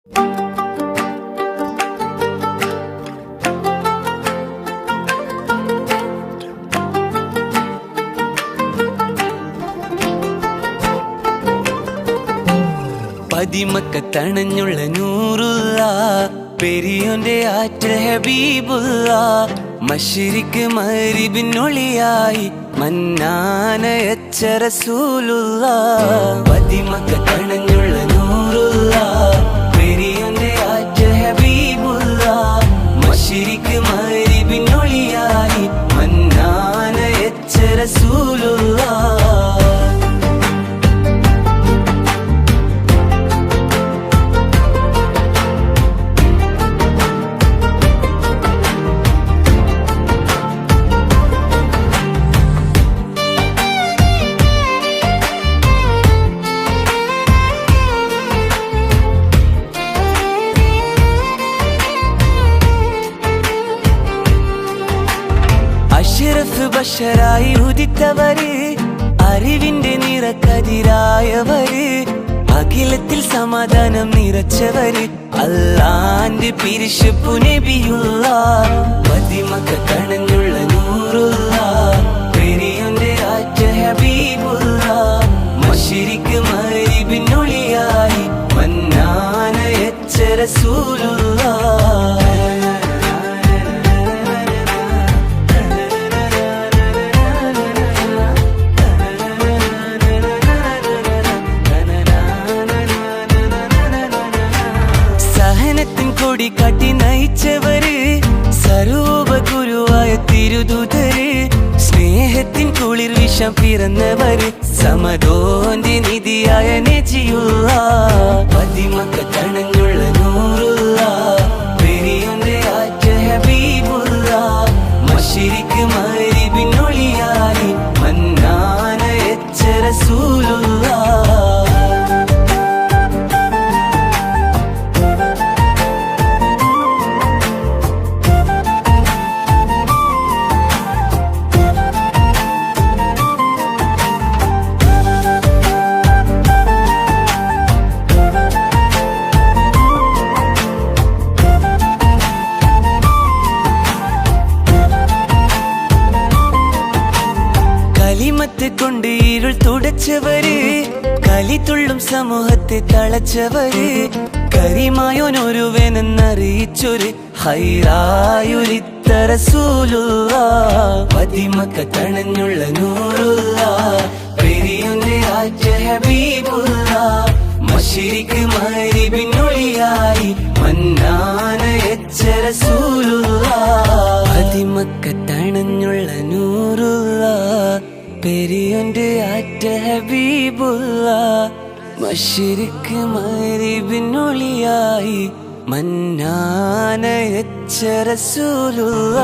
പതിമക്കത്തണഞ്ഞുള്ള നൂറുള്ള പെരിയോന്റെ ആറ്റൽ ഹബീബുള്ള മശ്രിക്ക് മഗ്രിബിനൊളിയായി മന്നാനയച്ച റസൂലുള്ള. പതിമക്കത്തണഞ്ഞുള്ള നൂറുള്ള പെരിയോന്റെ ആറ്റൽ ഹബീബുള്ള മശ്രിക്ക് മഗ്രിബിനൊളിയായി മന്നാനയച്ച റസൂലുള്ള. അഷ്റഫ് ബഷറായി ഉദിത്തവര്, അറിവിന്റെ നിറക്കതിരായവര്, അഖിലത്തിൽ സമാധാനം നിറച്ചവര്, അല്ലാന്റെ പിരിശപ്പു നബിയുള്ള. പതിമക്കത്തണഞ്ഞുള്ള നൂറുള്ള പെരിയോന്റെ ആറ്റ ഹബീബുള്ള മശ്രിക്ക് മഗ്രിബിനൊളിയായി മന്നാനയച്ച റസൂലുള്ള. കൊടി കാട്ടി നയിച്ചവര്, സർവ ഗുരുവായ തിരുദൂതര്, സ്നേഹത്തിൻ കുളിർ വിഷം പിറന്നവര്, സമദോന്റെ നിധിയായ നജിയുള്ള. പതിമക്കത്തണഞ്ഞുള്ള നൂറുള്ള പെരിയോന്റെ ആറ്റ ഹബീബുള്ള മശ്രിക്ക് മഗ്രിബിനൊളിയായി മന്നാനയച്ച റസൂലുള്ള. കലിമത്ത് കൊണ്ട് ഇരുൾ തുടച്ചവര്, കലിതുള്ളും സമൂഹത്തെ തളച്ചവര്, കരിമായോനൊരുവനെന്നറിയിച്ചൊരു ഹൈറായുരിത്ത റസൂലുള്ള. പതിമക്കത്തണഞ്ഞുള്ള നൂറുള്ള പെരിയോന്റെ ആറ്റ ഹബീബുള്ള മശ്രിക്ക് മഗ്രിബിനൊളിയായി മന്നാനയച്ച റസൂലുള്ള. പതിമക്കത്തണഞ്ഞുള്ള നൂറുള്ള പെരിയോന്റെ ആറ്റ ഹബീബുള്ള മശ്രിക്ക് മഗ്രിബിനൊളിയായി മന്നാനയച്ച റസൂലുള്ള.